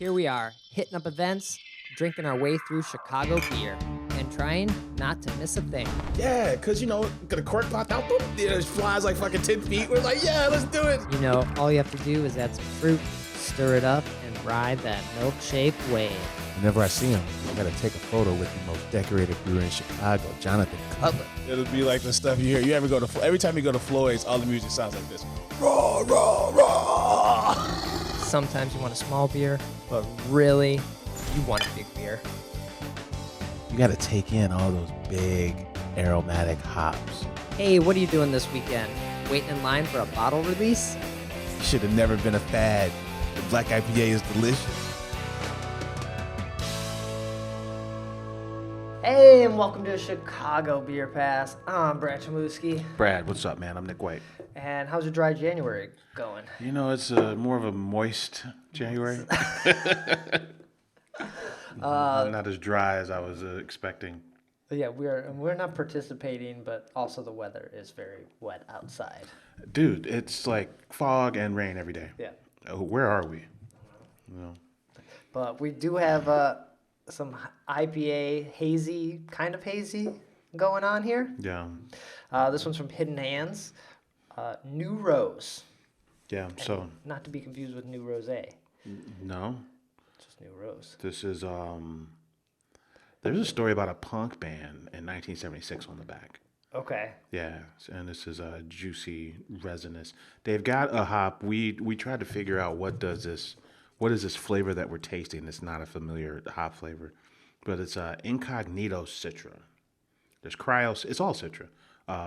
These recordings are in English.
Here we are, hitting up events, drinking our way through Chicago beer, and trying not to miss a thing. Yeah, because, got a cork popped out, boom, it flies like fucking 10 feet. We're like, yeah, let's do it. You know, all you have to do is add some fruit, stir it up, and ride that milk-shaped wave. Whenever I see him, I gotta take a photo with the most decorated brewer in Chicago, Jonathan Cutler. It'll be like the stuff you hear. You ever go to, every time you go to Floyd's, all the music sounds like this. Raw, raw, raw. Sometimes you want a small beer, but really, you want a big beer. You gotta take in all those big aromatic hops. Hey, what are you doing this weekend? Waiting in line for a bottle release? You should have never been a fad. The black IPA is delicious. Hey, and welcome to Chicago Beer Pass. I'm Brad Chmielewski. Brad, what's up, man? I'm Nik White. And how's your dry January going? You know, it's more of a moist January. Not as dry as I was expecting. Yeah, we're not participating, but also the weather is very wet outside. Dude, it's like fog and rain every day. Yeah. Where are we? No. But we do have some IPA kind of hazy going on here. Yeah. This one's from Hidden Hands. New Rose. Yeah, so. Not to be confused with New Rosé. No. Just New Rose. This is, there's a story about a punk band in 1976 on the back. Okay. Yeah, and this is a juicy resinous. They've got a hop. We tried to figure out what is this flavor that we're tasting. It's not a familiar hop flavor, but it's Incognito Citra. There's Cryo. It's all Citra.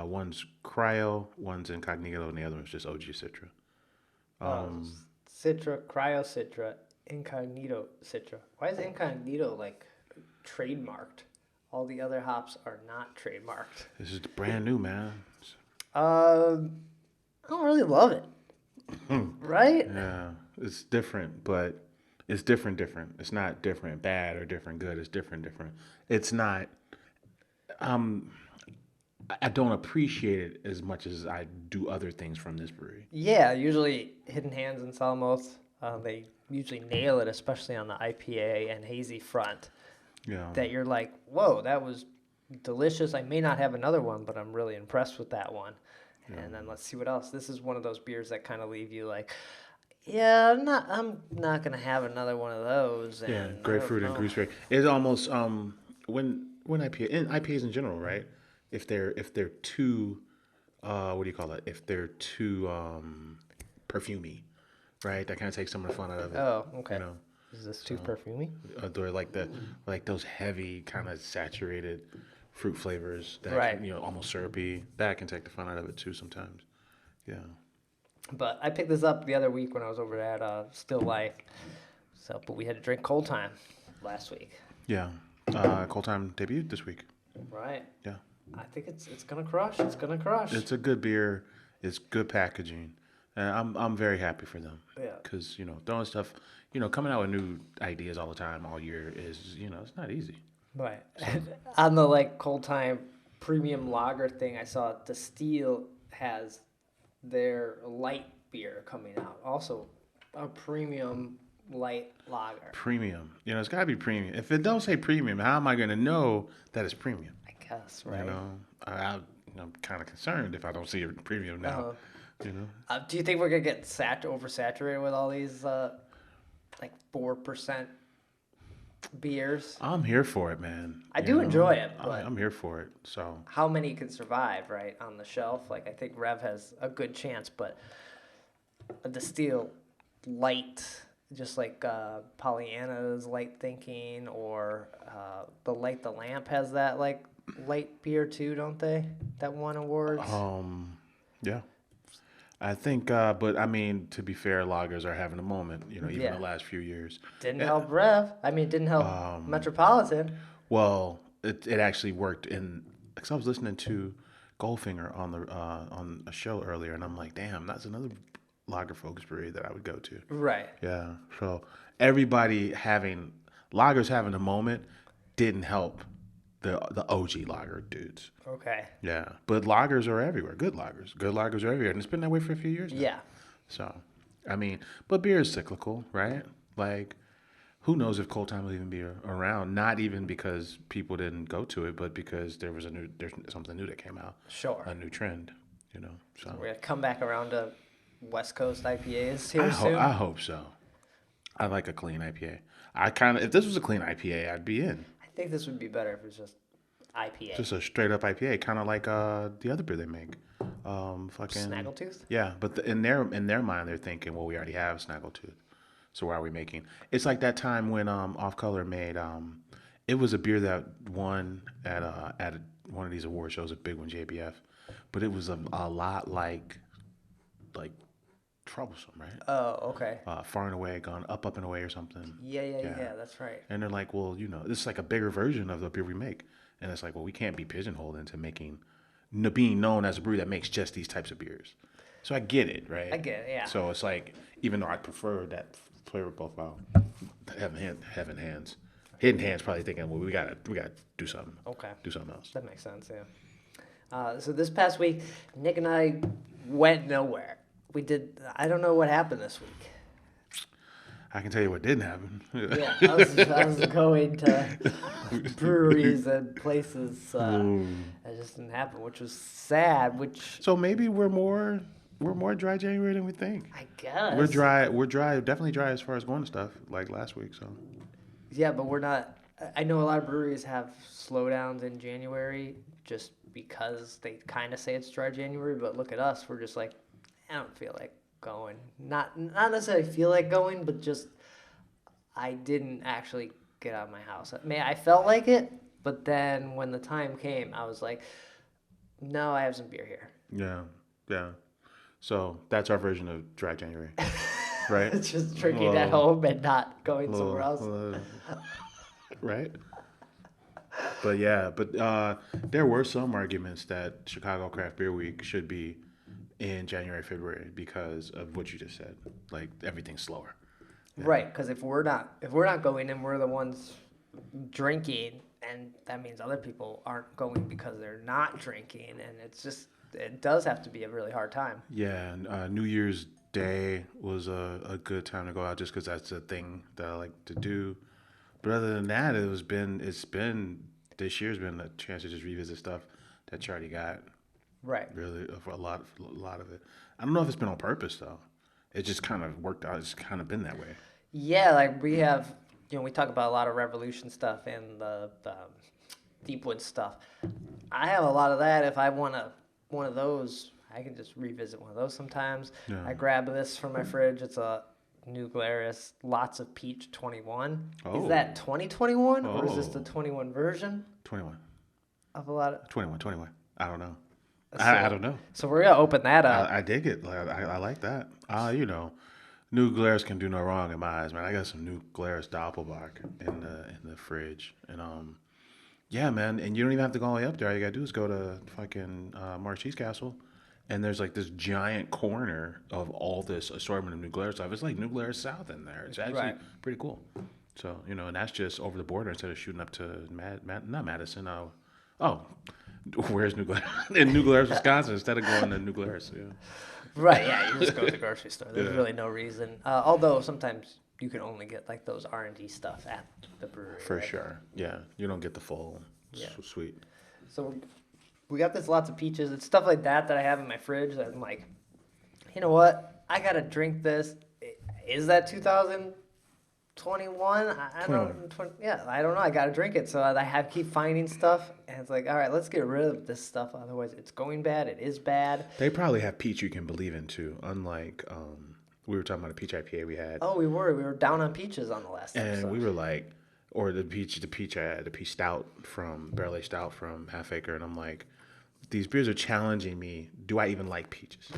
One's Cryo, one's Incognito, and the other one's just OG Citra. Citra, Cryo Citra, Incognito Citra. Why is Incognito like trademarked? All the other hops are not trademarked. This is brand new, man. I don't really love it. Right? Yeah, it's different, but it's different. It's not different bad or different good. It's different. It's not. I don't appreciate it as much as I do other things from this brewery. Yeah, usually Hidden Hands and Salmos, they usually nail it, especially on the IPA and hazy front. Yeah. That you're like, whoa, that was delicious. I may not have another one, but I'm really impressed with that one. Yeah. And then let's see what else. This is one of those beers that kind of leave you like, yeah, I'm not gonna have another one of those. And yeah, grapefruit and gooseberry. It's almost when IPAs in general, right? If they're too, what do you call it? If they're too perfumey, right? That kind of takes some of the fun out of it. Oh, okay. You know? Is this too perfumey? They're like those heavy kind of saturated fruit flavors that right. Almost syrupy. That can take the fun out of it too sometimes. Yeah. But I picked this up the other week when I was over at Still Life. But we had to drink Cold Time last week. Yeah. Cold Time debuted this week. Right. Yeah. I think it's gonna crush. It's gonna crush. It's a good beer. It's good packaging. And I'm very happy for them. Yeah. Because, throwing stuff, coming out with new ideas all the time, all year is, it's not easy. Right. So. On the, Cold Time premium lager thing, I saw Distill has their light beer coming out. Also, a premium light lager. Premium. It's got to be premium. If it don't say premium, how am I going to know that it's premium? I guess, right? I'm kind of concerned if I don't see a premium now. Do you think we're going to get oversaturated with all these 4% beers? I'm here for it, man. I do enjoy it, but I'm here for it. So how many can survive, right, on the shelf? I think Rev has a good chance, but a Distill light, just like Pollyanna's Light Thinking, or the Light the Lamp has that light beer too, don't they? That won awards. Yeah. I think, but I mean, to be fair, lagers are having a moment, even the last few years. Didn't help Rev. Didn't help Metropolitan. Well, it actually worked because I was listening to Goldfinger on a show earlier, and I'm like, damn, that's another lager focused brewery that I would go to. Right. Yeah. So everybody lagers having a moment didn't help the OG lager dudes. Okay. Yeah, but lagers are everywhere. Good lagers are everywhere, and it's been that way for a few years now. Yeah. So, I mean, but beer is cyclical, right? Like, who knows if Cold Time will even be around? Not even because people didn't go to it, but because there's something new that came out, Sure. a new trend. You know, so We're gonna come back around to West Coast IPAs here soon. I hope so. I like a clean IPA. If this was a clean IPA, I'd be in. I think this would be better if it was just IPA. Just a straight up IPA, kind of like the other beer they make. Fucking Snaggletooth? Yeah, but in their mind, they're thinking, well, we already have Snaggletooth, so why are we making? It's like that time when Off Color made it was a beer that won at one of these award shows, a big one, JBF, but it was a lot like Troublesome, right? Oh, okay. Far and Away, gone up and away or something. Yeah, that's right. And they're like, well, this is like a bigger version of the beer we make. And it's like, well, we can't be pigeonholed into being known as a brewery that makes just these types of beers. So I get it, right? I get it, yeah. So it's like, even though I prefer that flavor profile, hidden hands probably thinking, well, we gotta do something. Okay. Do something else. That makes sense, yeah. So this past week, Nick and I went nowhere. I don't know what happened this week. I can tell you what didn't happen. Yeah, I was going to breweries and places. That just didn't happen, which was sad. So maybe we're more dry January than we think. I guess We're dry, definitely dry as far as going to stuff like last week. So Yeah, but we're not. I know a lot of breweries have slowdowns in January just because they kind of say it's dry January. But look at us, we're just like, I don't feel like going. Not necessarily feel like going, but just I didn't actually get out of my house. I felt like it, but then when the time came, I was like, no, I have some beer here. yeah. So that's our version of dry January, right? It's just drinking at home and not going somewhere else. Right. But yeah, there were some arguments that Chicago Craft Beer Week should be in January, February because of what you just said. Like everything's slower. Yeah. Right, because if we're not going and we're the ones drinking, and that means other people aren't going because they're not drinking, and it does have to be a really hard time. Yeah, New Year's Day was a good time to go out just because that's a thing that I like to do. But other than that, this year's been a chance to just revisit stuff that you already got. Right. Really, for a lot of it. I don't know if it's been on purpose though. It just kind of worked out. It's kind of been that way. Yeah, like we have, we talk about a lot of Revolution stuff and the Deepwood stuff. I have a lot of that. If I want one of those, I can just revisit one of those sometimes. Yeah. I grab this from my fridge. It's a New Glarus, lots of peach 21. Oh. Is that 2021 or is this the Oh. 21 version 21. of a lot of? 21. I don't know. So- I don't know. So we're gonna open that up. I dig it. I like that. New Glarus can do no wrong in my eyes, man. I got some New Glarus Doppelbock in the fridge, and yeah, man. And you don't even have to go all the way up there. All you gotta do is go to fucking Mark Cheese Castle, and there's like this giant corner of all this assortment of New Glarus stuff. It's like New Glarus South in there. It's actually Right. pretty cool. So and that's just over the border instead of shooting up to not Madison. Where's New Glarus? In New Glarus, Wisconsin, instead of going to New Glarus. Yeah. Right, yeah, you just go to the grocery store. There's Yeah. really no reason. Although sometimes you can only get like those R&D stuff at the brewery. For right? sure. Yeah. You don't get the full sweet. So we got this lots of peaches. It's stuff like that I have in my fridge that I'm like, you know what? I gotta drink this. Is that 2021? I don't. I don't know. I gotta drink it. So I keep finding stuff, and it's like, all right, let's get rid of this stuff. Otherwise, it's going bad. It is bad. They probably have peach you can believe in too. Unlike we were talking about a peach IPA we had. Oh, we were down on peaches on the last And episode. we were like, or the peach stout from barrel aged stout from Half Acre, and I'm like, these beers are challenging me. Do I even like peaches?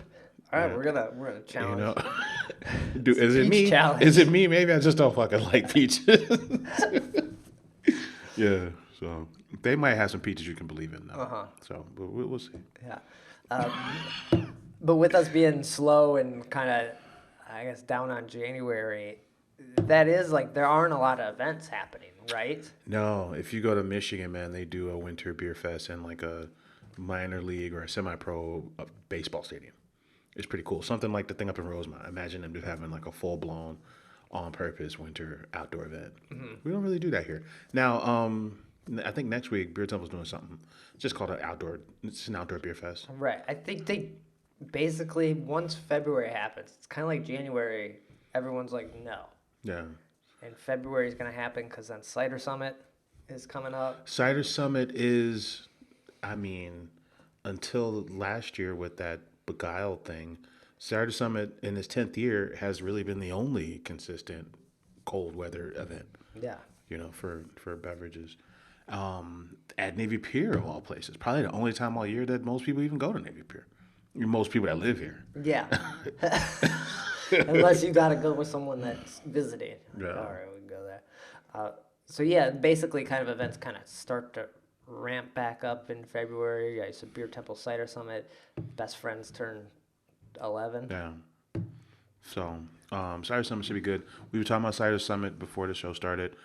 All right, Yeah. we're gonna challenge. Is it peach me? challenge. Is it me? Maybe I just don't fucking like peaches. Yeah, so they might have some peaches you can believe in now. Uh-huh. So, but we'll see. Yeah. But with us being slow and kind of, I guess, down on January, that is like there aren't a lot of events happening, right? No, if you go to Michigan, man, they do a winter beer fest in like a minor league or a semi-pro baseball stadium. It's pretty cool. Something like the thing up in Rosemont. Imagine them just having like a full-blown on purpose winter outdoor event. We don't really do that here. Now, I think next week Beer Temple's doing something. It's just called it's an outdoor beer fest. Right. I think they basically, once February happens, it's kind of like January. Everyone's like, no. Yeah. And February is going to happen because then Cider Summit is coming up. Cider Summit is, I mean, until last year with that Beguile thing, Cider Summit in its 10th year has really been the only consistent cold weather event, Yeah. for beverages. At Navy Pier, of all places, probably the only time all year that most people even go to Navy Pier. Most people that live here. Yeah. Unless you got to go with someone that's visiting. Yeah. All right, we can go there. So, yeah, basically kind of events kind of start to ramp back up in February. Yeah, so Beer Temple Cider Summit. Best Friends turn 11. Yeah. So, Cider Summit should be good. We were talking about Cider Summit before the show started.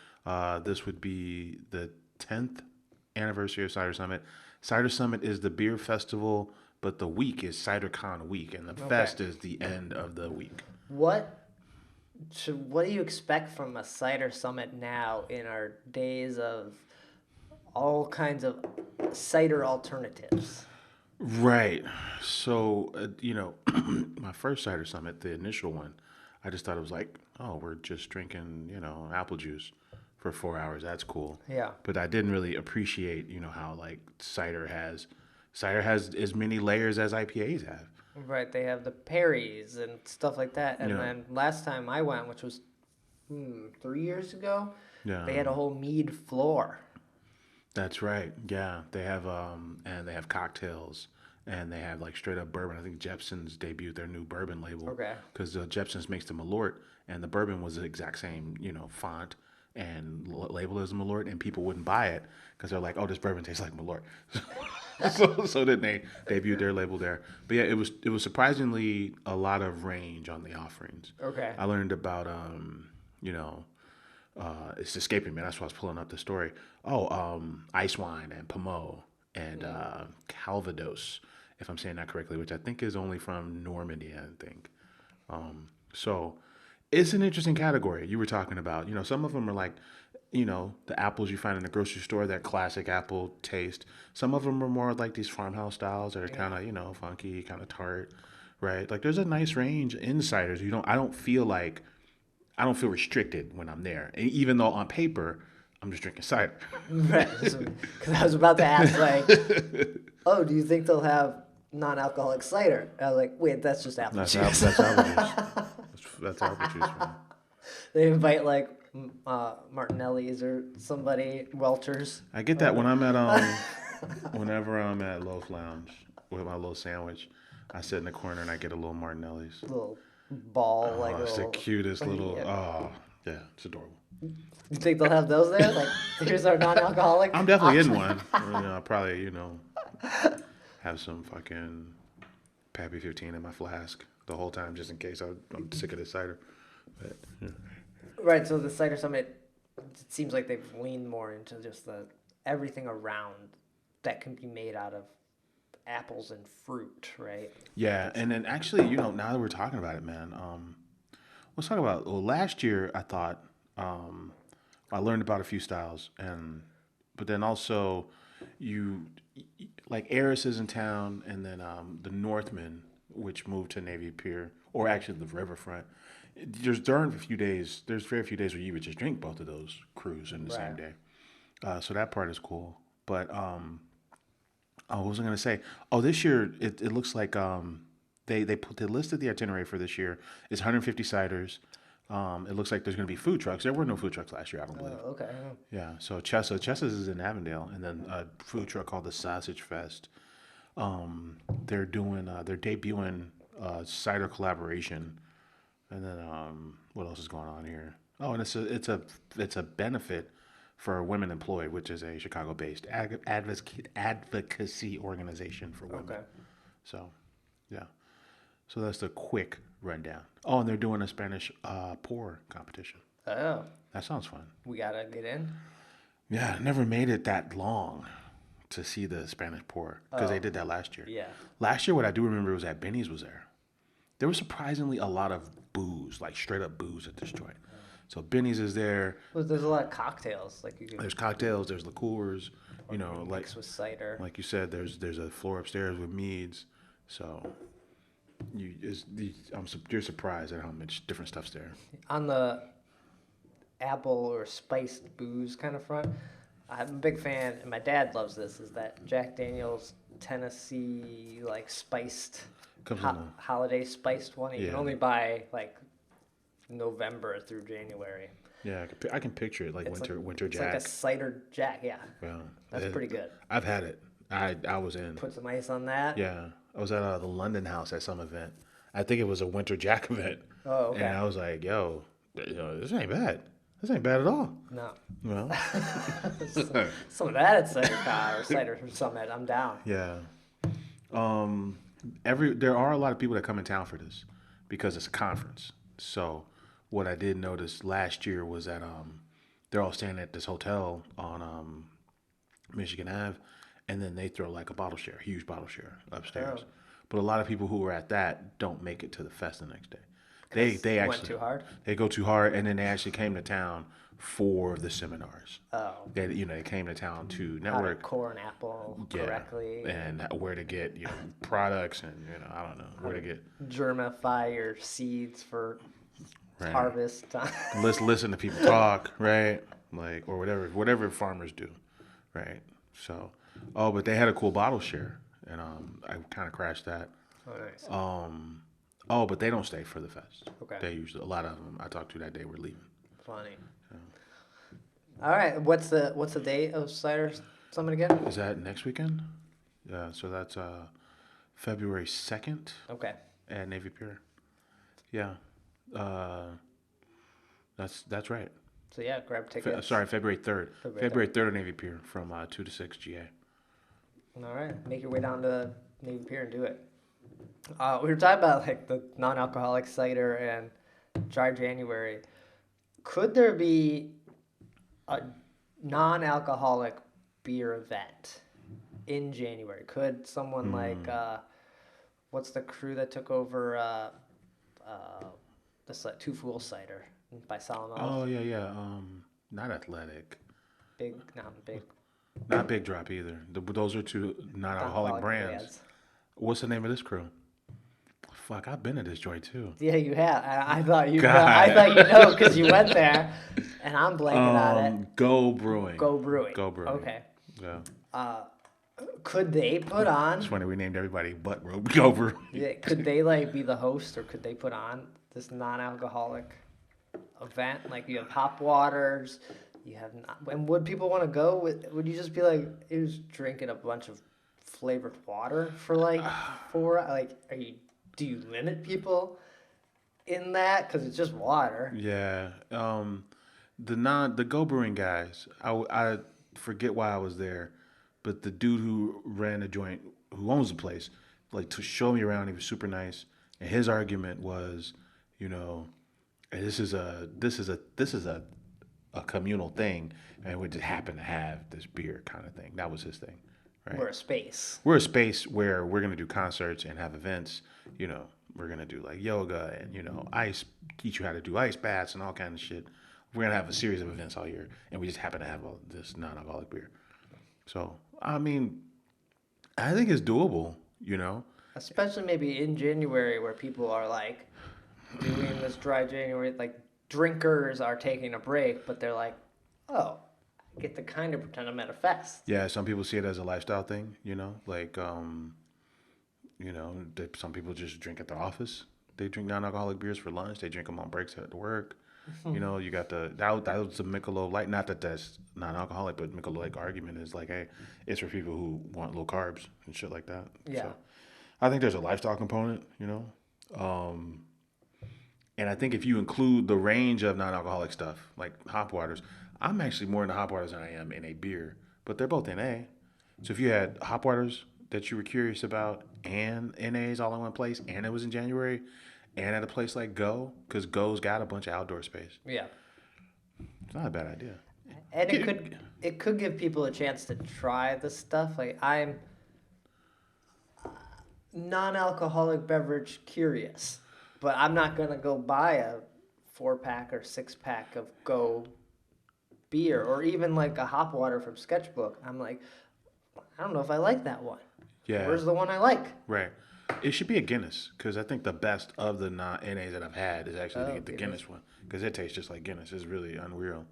This would be the 10th anniversary of Cider Summit. Cider Summit is the beer festival, but the week is CiderCon week, and the fest is the end of the week. What do you expect from a cider summit now in our days of all kinds of cider alternatives? Right. So, my first cider summit, the initial one, I just thought it was like, oh, we're just drinking, apple juice for 4 hours. That's cool. Yeah. But I didn't really appreciate, how like cider has as many layers as IPAs have. Right, they have the Perrys and stuff like that. And Yeah. then last time I went, which was 3 years ago, Yeah. they had a whole mead floor. That's right. Yeah, they have and they have cocktails, and they have like straight up bourbon. I think Jepson's debuted their new bourbon label. Okay. Because Jepson's makes the Malort, and the bourbon was the exact same, font and label as Malort, and people wouldn't buy it because they're like, oh, this bourbon tastes like Malort. so then they debuted their label there. But yeah, it was surprisingly a lot of range on the offerings. Okay. I learned about it's escaping me. That's why I was pulling up the story. Ice wine and Pommeau and Calvados, if I'm saying that correctly, which I think is only from Normandy, I think. So it's an interesting category. You were talking about, some of them are like, the apples you find in the grocery store, that classic apple taste. Some of them are more like these farmhouse styles that are kind of, funky, kind of tart, right? Like there's a nice range in ciders. I don't feel restricted when I'm there, even though on paper I'm just drinking cider. Right. Because I was about to ask, like, oh, do you think they'll have non-alcoholic cider? I was like, wait, that's just apple juice. That's apple juice. That's apple juice. Man. They invite like Martinelli's or somebody, Welchers. I get that when I'm at whenever I'm at Loaf Lounge with my little sandwich, I sit in the corner and I get a little Martinelli's. Little ball, like It's the little. cutest little. Oh, yeah, it's adorable. You think they'll have those there? Like, here's our non-alcoholic. I'm definitely getting one. I'll probably have some fucking Pappy 15 in my flask the whole time just in case I'm sick of this cider. But, yeah. Right. So the cider summit, it seems like they've leaned more into just everything around that can be made out of apples and fruit, right? Yeah, and then actually, now that we're talking about it, man, let's talk about. Well, last year I thought I learned about a few styles, but then also like Eris is in town, and then the Northmen, which moved to Navy Pier, or actually the Riverfront. There's very few days where you would just drink both of those crews in the same day. So that part is cool, but. What was I going to say? Oh, this year it looks like they listed the itinerary for this year. It's 150 ciders. It looks like there's going to be food trucks. There were no food trucks last year, I don't believe. Okay. Yeah. So Chessa's is in Avondale, and then a food truck called the Sausage Fest. They're debuting cider collaboration, and then what else is going on here? Oh, and it's a benefit for Women Employed, which is a Chicago-based advocacy organization for women. Okay. So, yeah. So that's the quick rundown. Oh, and they're doing a Spanish pour competition. Oh, That sounds fun. we gotta get in. Yeah, I never made it that long to see the Spanish pour because they did that last year. Yeah. Last year, what I do remember was that Benny's was there. There was surprisingly a lot of booze, like straight up booze at this joint. So Benny's is there. Well, there's a lot of cocktails like you can There's cocktails. There's liqueurs. You know, mix with cider. like you said, there's a floor upstairs with meads. So you're surprised at how much different stuff's there. On the apple or spiced booze kind of front, I'm a big fan, and my dad loves this. Is that Jack Daniel's Tennessee like spiced Comes in a, holiday spiced one? You Yeah. can only buy like November through January. yeah, I can picture it like It's winter It's Jack. like a cider Jack. Yeah, Well, that's pretty good. I've had it. I was in. Put some ice on that. Yeah, I was at the London House at some event. I think it was a winter Jack event. Oh, okay. And I was like, yo, this ain't bad. This ain't bad at all. No. Well, Some of that at Cider Con or Cider Summit. I'm down. yeah. There are a lot of people that come in town for this because it's a conference. So what I did notice last year was that they're all staying at this hotel on Michigan Ave, and then they throw like a huge bottle share upstairs. Oh. But a lot of people who were at that don't make it to the fest the next day. They Went actually too hard. They go too hard, and then they actually came to town for the seminars. Oh. They came to town to How to network. core an apple correctly. And where to get products, and I don't know where to get. Germify your seeds for Right. harvest time. Listen to people talk, right? Like, or whatever farmers do, right? So, but they had a cool bottle share, and I kind of crashed that. Oh, nice. But they don't stay for the fest. Okay. They usually, a lot of them I talked to that day were leaving. Funny. All right. What's the date of Cider Summit again? Is that next weekend? Yeah. So that's February 2nd Okay. at Navy Pier. Yeah. That's right. So yeah, grab tickets. February 3rd. February 3rd at Navy Pier from 2 to 6 GA. All right. Make your way down to Navy Pier and do it. We were talking about like the non-alcoholic cider and dry January. Could there be a non-alcoholic beer event in January? Could someone like what's the crew that took over this like Two Fool cider by Solomon? Oh yeah. Not Athletic. Not big. Not Big Drop either. Those are two non-alcoholic brands. What's the name of this crew? Fuck, I've been to this joint too. Yeah, you have. I thought you. God. I thought you know because you went there, and I'm blanking on it. Go Brewing. Go Brewing. Go Brewing. Okay. Yeah. Could they put on? It's funny we named everybody but Go Brewing. Yeah, could they like be the host, or could they put on this non-alcoholic event? Like you have hop waters, you have. And would people want to go? Would you just be like, it was drinking a bunch of flavored water for like 4? Like, do you limit people in that because it's just water? Yeah. The Go Brewing guys. I forget why I was there, but the dude who ran the joint, who owns the place, like to show me around. He was super nice, and his argument was, this is a communal thing, and we just happen to have this beer kind of thing. That was his thing. Right. We're a space. We're a space where we're going to do concerts and have events. We're going to do like yoga and, teach you how to do ice baths and all kind of shit. We're going to have a series of events all year, and we just happen to have this non-alcoholic beer. So, I mean, I think it's doable, Especially maybe in January where people are like doing this dry January, like drinkers are taking a break, but they're like, oh, I get to kind of pretend I'm at a fest. Yeah, some people see it as a lifestyle thing, like, some people just drink at the office. They drink non-alcoholic beers for lunch. They drink them on breaks at work. You got that was the Michelob Light. Not that that's non-alcoholic, but Michelob Light argument is like, hey, it's for people who want low carbs and shit like that. Yeah. So, I think there's a lifestyle component, and I think if you include the range of non-alcoholic stuff, like hop waters, I'm actually more into hop waters than I am in a beer, but they're both NA. So if you had hop waters that you were curious about and NAs all in one place, and it was in January, and at a place like Go, because Go's got a bunch of outdoor space, Yeah. it's not a bad idea. And it could give people a chance to try this stuff. Like I'm non-alcoholic beverage curious, but I'm not gonna go buy a 4-pack or 6-pack of Go beer, or even like a hop water from Sketchbook, I'm like, I don't know if I like that one. Yeah. Where's the one I like? Right. It should be a Guinness because I think the best of the NAs that I've had is actually the Guinness one because it tastes just like Guinness. It's really unreal.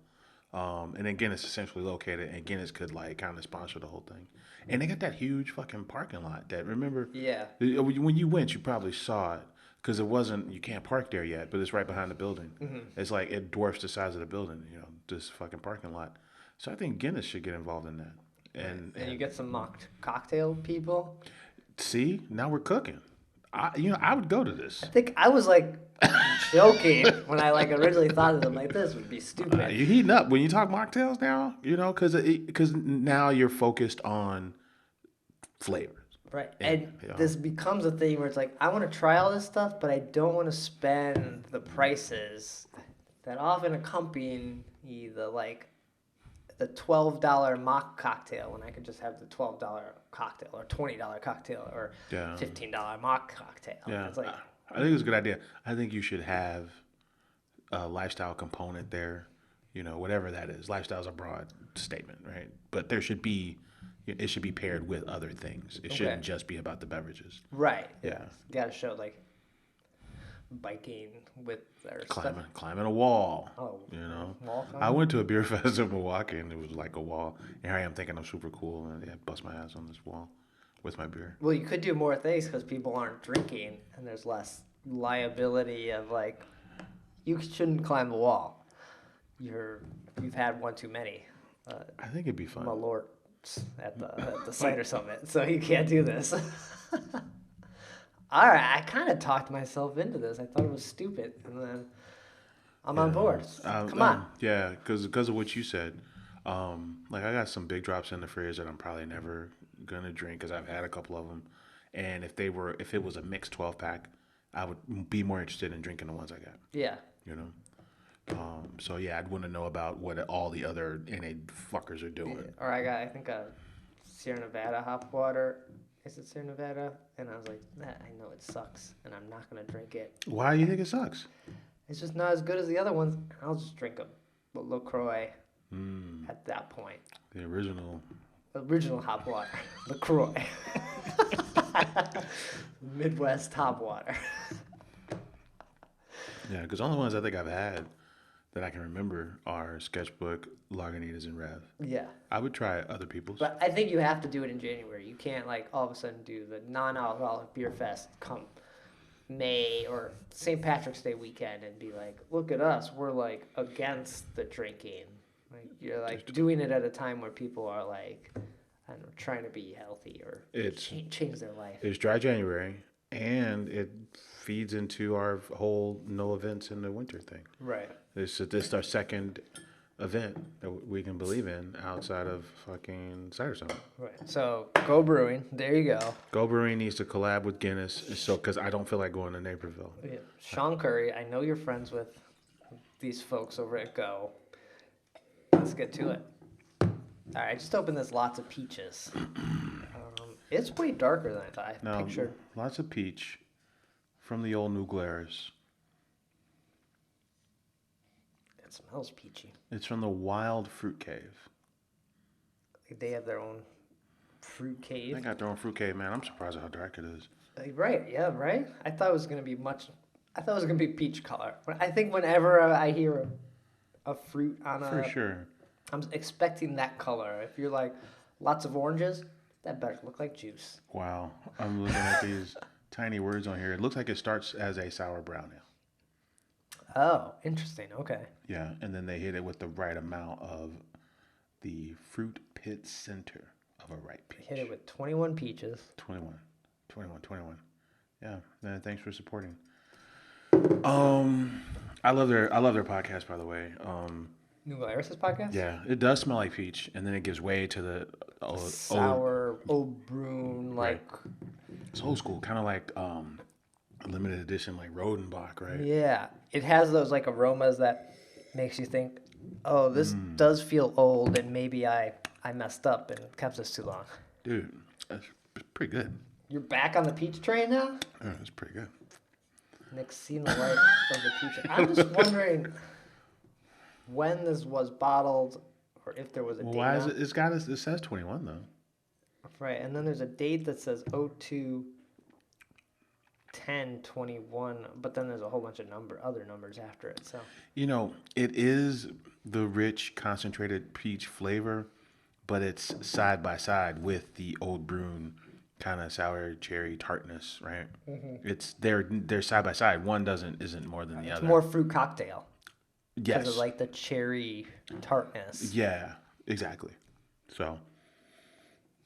And then Guinness is centrally located, and Guinness could like kind of sponsor the whole thing. And they got that huge fucking parking lot that, remember? Yeah. When you went, you probably saw it because it wasn't, you can't park there yet, but it's right behind the building. Mm-hmm. It's like, it dwarfs the size of the building, this fucking parking lot. So I think Guinness should get involved in that. And you get some mocked cocktail people. See, now we're cooking. I would go to this. I think I was like joking when I like originally thought of them like this would be stupid. You're heating up when you talk mocktails now, because now you're focused on flavors. Right. And this becomes a thing where it's like, I want to try all this stuff, but I don't want to spend the prices that often accompany the $12 mock cocktail when I could just have the $12 cocktail or $20 cocktail or $15 mock cocktail. Yeah. It's like, I think it's a good idea. I think you should have a lifestyle component there, whatever that is. Lifestyle is a broad statement, right? But it should be paired with other things. It shouldn't just be about the beverages. right. Yeah. Got to show like biking with their Climbing a wall. Oh, wall climbing? I went to a beer fest in Milwaukee and it was like a wall. And here I am thinking I'm super cool and I bust my ass on this wall with my beer. Well, you could do more things because people aren't drinking and there's less liability of like, you shouldn't climb the wall. You've had one too many. I think it'd be fun. Malorts at the cider summit, so you can't do this. All right, I kind of talked myself into this. I thought it was stupid, and then I'm on board. Come on. Yeah, because of what you said. Like I got some big drops in the fridge that I'm probably never gonna drink because I've had a couple of them, and if it was a mixed 12-pack, I would be more interested in drinking the ones I got. Yeah. So yeah, I'd want to know about what all the other NA fuckers are doing. Yeah. Or I think a Sierra Nevada hop water. Is it Sierra Nevada? And I was like, I know it sucks, and I'm not gonna drink it. Why do you think it sucks? It's just not as good as the other ones. I'll just drink a LaCroix at that point. The original Hop water, LaCroix. Midwest hop water. Yeah, because the only ones I think I've had that I can remember are Sketchbook, Lagunitas, and Rev. Yeah. I would try other people's. But I think you have to do it in January. You can't like all of a sudden do the non-alcoholic beer fest come May or St. Patrick's Day weekend and be like, look at us, we're like against the drinking. Like you're like doing it at a time where people are like, I don't know, trying to be healthy or change their life. It's dry January, and it feeds into our whole no events in the winter thing. Right. This is our second event that we can believe in outside of fucking Cider Summit. Right. So Go Brewing. There you go. Go Brewing needs to collab with Guinness, because I don't feel like going to Naperville. Yeah. Sean Curry, I know you're friends with these folks over at Go. Let's get to it. All right, I just opened this lots of peaches. It's way darker than I thought. I pictured. Lots of peach from the old New Glarus. It smells peachy. It's from the Wild Fruit Cave. They have their own fruit cave. They got their own fruit cave, man. I'm surprised at how dark it is. Right, yeah, right? I thought it was going to be peach color. I think whenever I hear a fruit on a... For sure. I'm expecting that color. If you're like, lots of oranges, that better look like juice. Wow. I'm looking at these tiny words on here. It looks like it starts as a sour brown ale. Oh, interesting. Okay. Yeah, and then they hit it with the right amount of the fruit pit center of a ripe peach. Hit it with 21 peaches. 21. Yeah, man, thanks for supporting. I love their podcast, by the way. New Glarus' podcast? Yeah, it does smell like peach, and then it gives way to the sour, old brune, like... It's old school, kind of like limited edition, like Rodenbach, right? Yeah, it has those like aromas that makes you think, oh, this does feel old, and maybe I messed up and kept this too long. Dude, that's pretty good. You're back on the peach train now? Yeah, that's pretty good. Nick's seen the light of the future. I'm just wondering when this was bottled, or if there was a Well, date. why is on it? It's got it says 21 though. Right, and then there's a date that says 02/10/21, but then there's a whole bunch of other numbers after it. So You know, it is the rich concentrated peach flavor, but it's side by side with the Old Bruin kind of sour cherry tartness, right? It's they're side by side. One isn't more than the it's other. more fruit cocktail because Yes. of like the cherry tartness. Yeah, exactly. So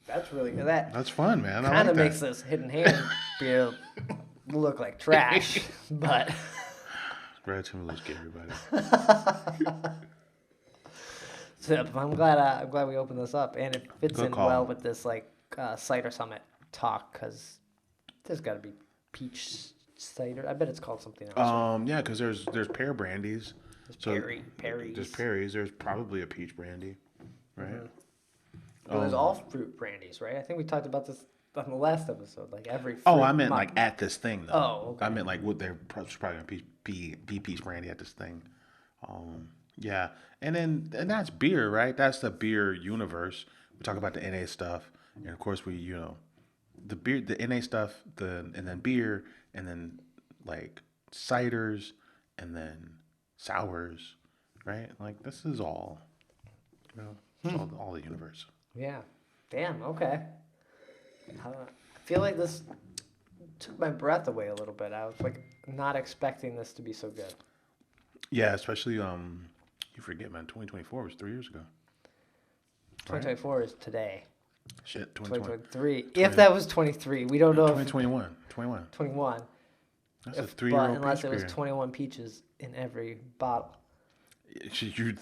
That's really good. That that's fun, man. I kind like of that. makes this hidden hand beer look like trash, but Brad Chmielewski, everybody. so I'm glad we opened this up, and it fits Good in call. well with this like cider summit talk because there's got to be peach cider. I bet it's called something else. Yeah, because there's pear brandies. Perry's. There's Perry's. There's probably a peach brandy, right? Well, there's all fruit brandies, right? I think we talked about this on the last episode. Like every. Oh, fruit I meant mo- like at this thing though. Oh, okay. I meant like what they're probably gonna be peach brandy at this thing. Yeah, and that's beer, right? That's the beer universe. We talk about the NA stuff, and of course we the beer, the NA stuff, and then beer, and then like ciders, and then sours, right? Like this is all, it's all the universe. Yeah. Damn. Okay. I feel like this took my breath away a little bit. I was like not expecting this to be so good. Yeah, especially you forget, man. 2024 was 3 years ago. 2024 is today. Shit, 2020. 2023. If that was 23, we don't know. 2021. 21. 21. That's a If, 3-year-old but unless peach it was beer. 21 peaches in every bottle. You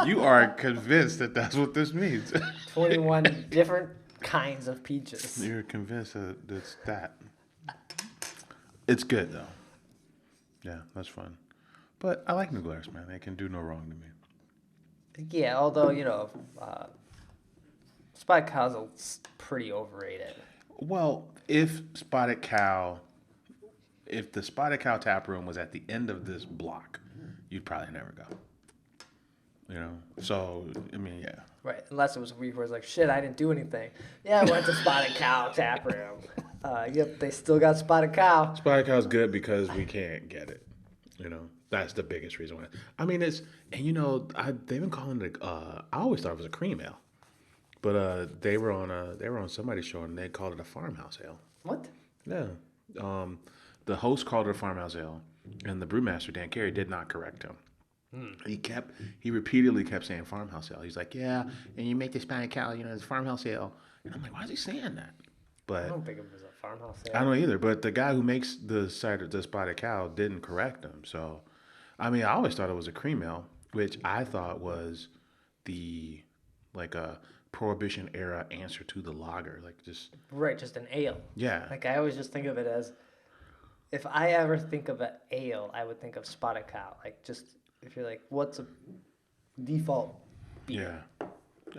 you are convinced that that's what this means. 21 different kinds of peaches. You're convinced that it's that. It's good though. Yeah, that's fun. But I like New Glarus, man. They can do no wrong to me. Yeah, although, Spotted Cow's pretty overrated. Well, if the Spotted Cow tap room was at the end of this block, you'd probably never go. So I mean, yeah. Right, unless it was a week where it's like, shit, I didn't do anything. Yeah, I went to Spotted Cow tap room. Yep, they still got Spotted Cow. Spotted Cow's good because we can't get it. That's the biggest reason why. I mean, they've been calling it. I always thought it was a cream ale, but they were on somebody's show and they called it a farmhouse ale. What? Yeah. The host called it a farmhouse ale, and the brewmaster Dan Carey did not correct him. He repeatedly kept saying farmhouse ale. He's like, yeah, and you make the Spotted Cow, it's farmhouse ale. And I'm like, why is he saying that? But I don't think it was a farmhouse I ale. don't either. But the guy who makes the Spotted Cow didn't correct him. So, I mean, I always thought it was a cream ale, which I thought was like a Prohibition era answer to the lager, Right, just an ale. yeah. Like, I always just think of it as, if I ever think of an ale, I would think of Spotted Cow. Like, just, if you're like, what's a default beer? Yeah.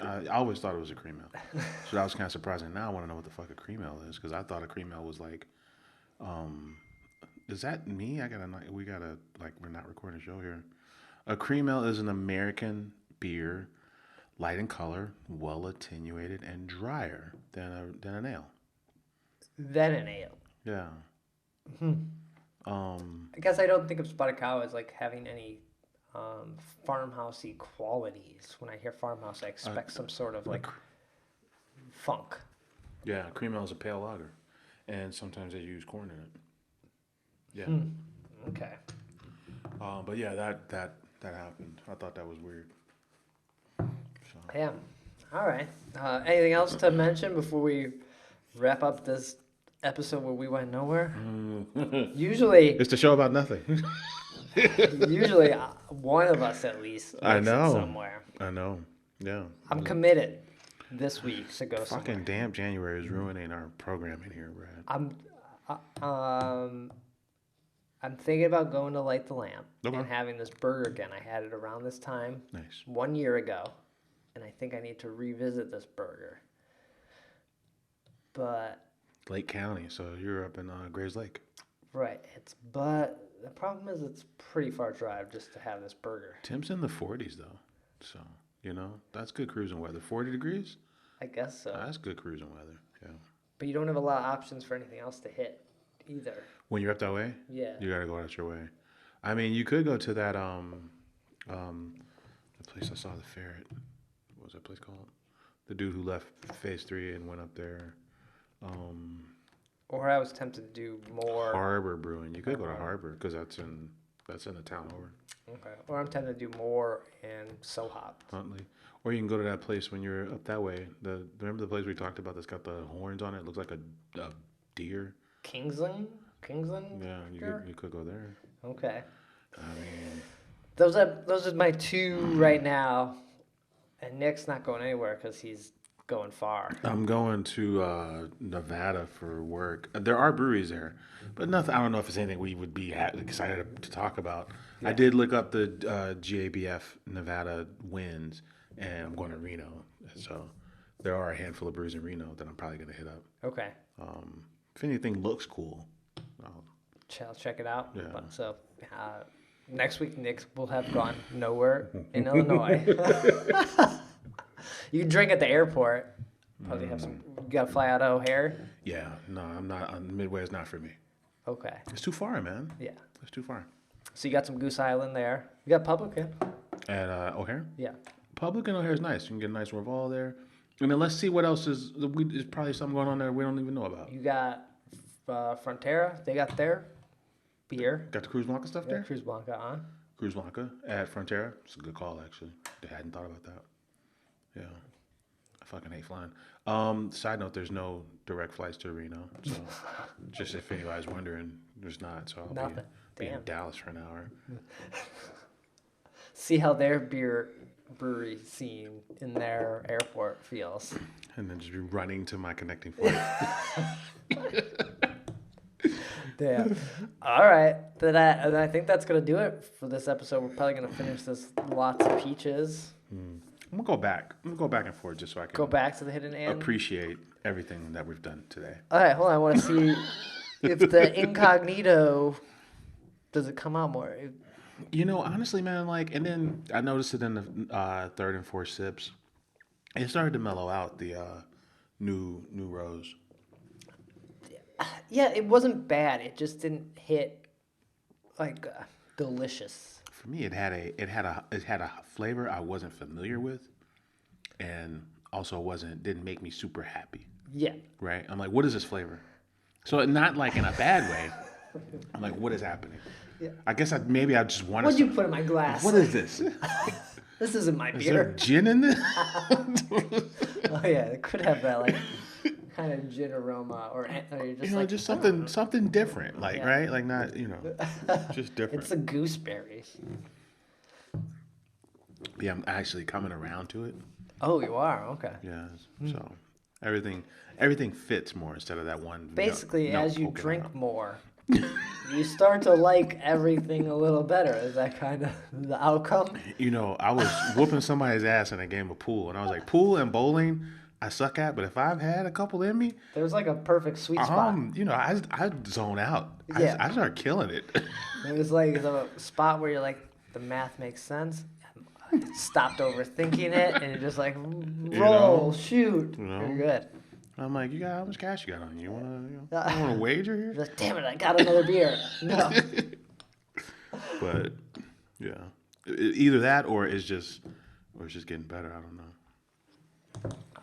I always thought it was a cream ale. So that was kind of surprising. Now I want to know what the fuck a cream ale is, because I thought a cream ale was like, is that me? We're not recording a show here. A cream ale is an American beer, light in color, well attenuated, and drier than an ale. Then an ale. Yeah. I guess I don't think of Spotted Cow as like having any farmhousey qualities. When I hear farmhouse, I expect some sort of like funk. Yeah, cream ale is a pale lager, and sometimes they use corn in it. Yeah. Okay. But yeah, that happened. I thought that was weird. So. Damn. All right. Anything else to mention before we wrap up this episode where we went nowhere? Usually, It's the show about nothing. one of us at least makes I know. it somewhere. I know. Yeah. I'm committed this week to go somewhere. Fucking damn January is ruining our programming here, Brad. I'm thinking about going to Light the Lamp Okay. and having this burger again. I had it around this time Nice. 1 year ago, and I think I need to revisit this burger. But Lake County, so you're up in Grays Lake. Right. But the problem is it's pretty far drive just to have this burger. Temps in the 40s though, so that's good cruising weather. 40 degrees, I guess so. that's good cruising weather. Yeah. But you don't have a lot of options for anything else to hit either. When you're up that way, Yeah. you gotta go out your way. I mean, you could go to that the place I saw the ferret. What was that place called? The dude who left Phase 3 and went up there. Or I was tempted to do more. Harbor Brewing. You could go to Harbor because that's in the town over. Okay. Or I'm tempted to do more in Sohop. Huntley. Or you can go to that place when you're up that way. Remember the place we talked about that's got the horns on it? It looks like a deer. Kingsland? Kingsland? Yeah, you could go there. Okay. I mean, Those are my two right now. And Nick's not going anywhere because he's going far. I'm going to Nevada for work. There are breweries there, but nothing. I don't know if it's anything we would be excited to talk about. Yeah. I did look up the GABF Nevada wins, and I'm going to Reno. So there are a handful of breweries in Reno that I'm probably going to hit up. Okay. If anything looks cool, I'll check it out. Yeah. So next week, Nick will have gone nowhere in Illinois. You can drink at the airport. Probably have some. You got to fly out of O'Hare. Yeah, no, I'm not. Midway is not for me. Okay. It's too far, man. Yeah. It's too far. So you got some Goose Island there. You got Publican. At O'Hare? Yeah. Publican O'Hare is nice. You can get a nice Reval there. And then let's see what else is. There's probably something going on there we don't even know about. You got Frontera. They got their beer. Got the Cruz Blanca stuff there? Cruz Blanca on. Cruz Blanca at Frontera. It's a good call, actually. I hadn't thought about that. Yeah. I fucking hate flying. Side note, there's no direct flights to Reno. So just if anybody's wondering, there's not. So I'll be in Dallas for an hour. See how their brewery scene in their airport feels. And then just be running to my connecting flight. Damn. All right. And I think that's going to do it for this episode. We're probably going to finish this lots of peaches. I'm gonna go back. I'm gonna go back and forth just so I can go back to the hidden end. Appreciate everything that we've done today. All right, hold on. I want to see if the incognito does it come out more. Honestly, man, and then I noticed it in the third and fourth sips. It started to mellow out the new rose. Yeah, it wasn't bad. It just didn't hit delicious. For me, it had a flavor I wasn't familiar with, and also didn't make me super happy. Yeah. Right. I'm like, what is this flavor? So not like in a bad way. I'm like, what is happening? Yeah. I guess maybe I just want to. What'd you put in my glass? What is this? This isn't my beer. Is there gin in this? Oh yeah, it could have that kind of gin aroma, or just something different, right, not just different. It's the gooseberries. Yeah, I'm actually coming around to it. Oh, you are? Okay. Yeah. So everything fits more instead of that one. Basically, as you drink more, you start to like everything a little better. Is that kind of the outcome? I was whooping somebody's ass in a game of pool, and I was like, pool and bowling I suck at, but if I've had a couple in me, there's a perfect sweet spot. I zone out. Yeah. I start killing it. It was the spot where you're like, the math makes sense. Stopped overthinking it, and you're just like, roll, shoot. You're good. I'm like, how much cash you got on you? You want to wager here? Like, damn it, I got another beer. No. But yeah, either that or it's just getting better. I don't know.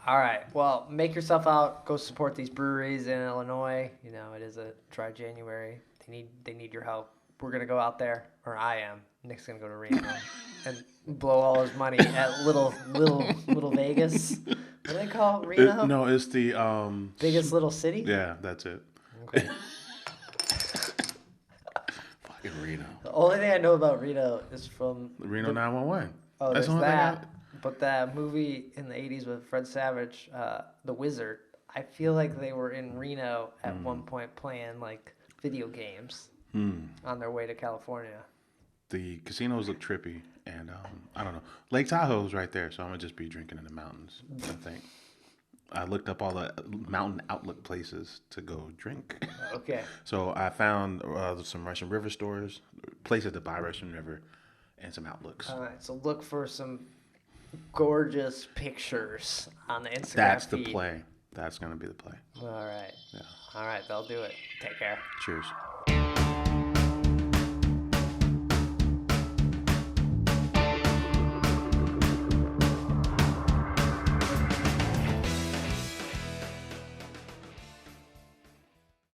All right. Well, make yourself out. Go support these breweries in Illinois. It is a dry January. They need your help. We're gonna go out there, or I am. Nick's gonna go to Reno and blow all his money at little Vegas. What do they call it? Reno? No, it's the biggest little city. Yeah, that's it. Okay. Fucking Reno. The only thing I know about Reno is from Reno 911. Oh, that's there's that. But that movie in the 80s with Fred Savage, The Wizard, I feel like they were in Reno at one point playing video games on their way to California. The casinos look trippy, and I don't know. Lake Tahoe's right there, so I'm going to just be drinking in the mountains, I think. I looked up all the mountain outlook places to go drink. Okay. So I found some Russian River stores, places to buy Russian River, and some outlooks. All right. So look for some gorgeous pictures on the Instagram That's the feed. play. That's gonna be the play. All right. Yeah. All right. They'll do it. Take care. Cheers.